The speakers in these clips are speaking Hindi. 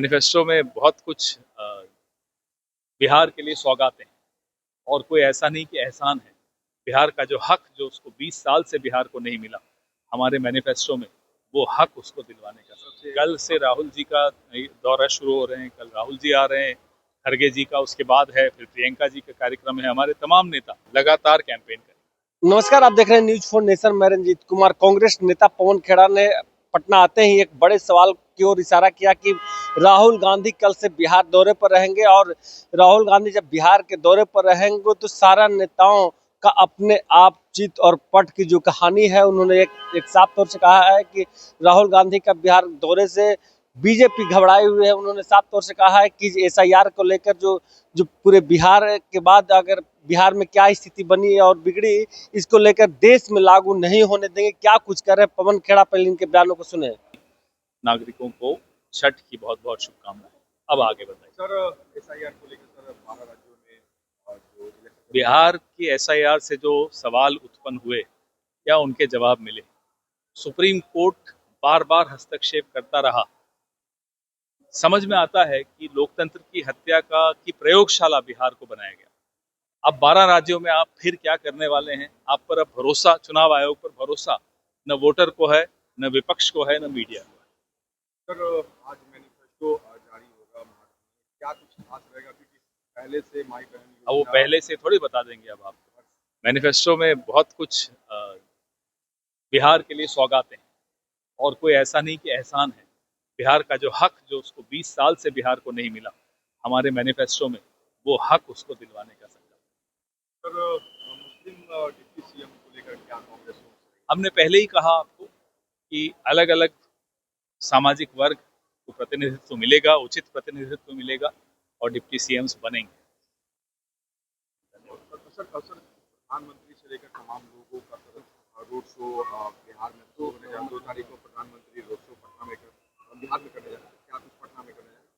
मैनिफेस्टो में बहुत कुछ बिहार के लिए सौगातें हैं और कोई ऐसा नहीं कि एहसान है। बिहार का जो हक जो उसको 20 साल से बिहार को नहीं मिला, हमारे मैनिफेस्टो में वो हक उसको दिलवाने का। कल से राहुल जी का दौरा शुरू हो रहे हैं, कल राहुल जी आ रहे हैं, खड़गे जी का उसके बाद है, फिर प्रियंका जी का कार्यक्रम है। हमारे तमाम नेता लगातार कैंपेन करें। नमस्कार, आप देख रहे हैं न्यूज फॉर नेशन। मैं रंजीत कुमार। कांग्रेस नेता पवन खेड़ा ने पटना आते ही एक बड़े सवाल की ओर इशारा किया कि राहुल गांधी कल से बिहार दौरे पर रहेंगे और राहुल गांधी जब बिहार के दौरे पर रहेंगे तो सारा नेताओं का अपने आप चित और पट की जो कहानी है, उन्होंने एक साफ तौर से कहा है कि राहुल गांधी का बिहार दौरे से बीजेपी घबराई हुई है। उन्होंने साफ तौर से कहा है कि एसआईआर को लेकर जो पूरे बिहार के बाद अगर बिहार में क्या स्थिति बनी और बिगड़ी, इसको लेकर देश में लागू नहीं होने देंगे। क्या कुछ कर रहे पवन खेड़ा, पहले इनके बयानों को सुने। नागरिकों को छठ की बहुत बहुत शुभकामनाएं। अब आगे बताइए सर, एसआईआर को लेकर सर 12 राज्यों में जो बिहार की एसआईआर से जो सवाल उत्पन्न हुए, क्या उनके जवाब मिले? सुप्रीम कोर्ट बार बार हस्तक्षेप करता रहा। समझ में आता है कि लोकतंत्र की हत्या की प्रयोगशाला बिहार को बनाया गया। अब 12 राज्यों में आप फिर क्या करने वाले हैं? आप पर अब भरोसा, चुनाव आयोग पर भरोसा न वोटर को है, न विपक्ष को है, न मीडिया को है। सर, आज मैनिफेस्टो जारी होगा, क्या कुछ खास रहेगा? क्योंकि पहले से माई बहन अब वो पहले से थोड़ी बता देंगे। अब आपको मैनिफेस्टो में बहुत कुछ बिहार के लिए सौगातें हैं और कोई ऐसा नहीं कि एहसान है। बिहार का जो हक जो उसको 20 साल से बिहार को नहीं मिला, हमारे मैनिफेस्टो में वो हक उसको दिलवाने का संकल्प। सर, मुस्लिम डिप्टी सीएम को लेकर क्या कांग्रेस सोच रही है? हमने पहले ही कहा आपको कि अलग अलग सामाजिक वर्ग को प्रतिनिधित्व मिलेगा, उचित प्रतिनिधित्व मिलेगा और डिप्टी सीएम्स बनेंगे। सर, प्रधानमंत्री से लेकर तमाम लोगों का रोड शो बिहार में तो होने जा रहा है। 2 तारीख को प्रधानमंत्री रोड शो पटना में बिहार में करने जा रहे हैं। क्या कुछ पटना में करने जा रहे हैं?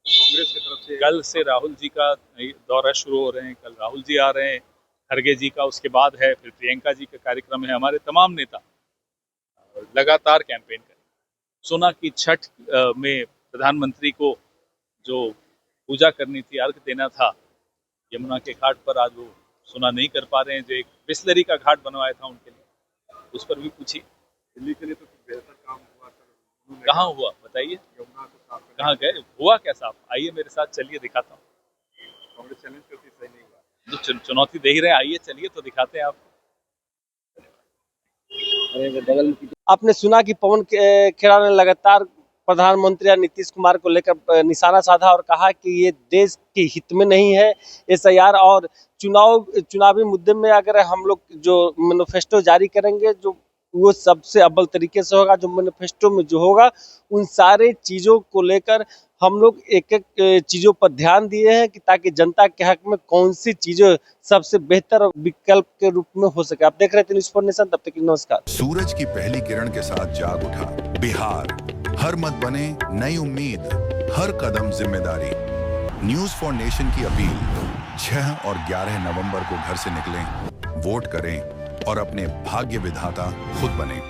कांग्रेस की तरफ से कल से राहुल जी का दौरा शुरू हो रहे हैं, कल राहुल जी आ रहे हैं, खड़गे जी का उसके बाद है, फिर प्रियंका जी का कार्यक्रम है। हमारे तमाम नेता लगातार कैंपेन करें। सुना कि छठ में प्रधानमंत्री को जो पूजा करनी थी, अर्घ देना था यमुना के घाट पर, आज वो सुना नहीं कर पा रहे हैं। जो एक बिस्लरी का घाट बनवाया था उनके लिए, उस पर भी पूछी। दिल्ली के लिए तो बेहतर काम हुआ सर। कहाँ हुआ बताइए? यमुना को साफ करने कहाँ गए? हुआ क्या साफ? आइए मेरे साथ, चलिए दिखाता हूँ। कांग्रेस चैलेंज करती, सही नहीं हुआ। जो चुनौती दे ही रहे हैं, आइए चलिए तो दिखाते हैं आपको। आपने सुना कि पवन खेड़ा ने लगातार प्रधानमंत्री या नीतीश कुमार को लेकर निशाना साधा और कहा कि ये देश के हित में नहीं है एसआईआर, और चुनावी मुद्दे में अगर हम लोग जो मैनिफेस्टो जारी करेंगे, जो वो सबसे अव्वल तरीके से होगा। जो मैनिफेस्टो में जो होगा, उन सारे चीज़ों को लेकर हम लोग एक एक चीज़ों पर ध्यान दिए हैं कि ताकि जनता के हक में कौन सी चीज़ें सबसे बेहतर विकल्प के रूप में हो सके। आप देख रहे थे न्यूज़ फॉर नेशन। तब तक के लिए नमस्कार। सूरज की पहली किरण के साथ जाग उठा बिहार, हर मत बने नई उम्मीद, हर कदम जिम्मेदारी। न्यूज फॉर नेशन की अपील, 6 और 11 नवंबर को घर से निकलें, वोट करें और अपने भाग्य विधाता खुद बने।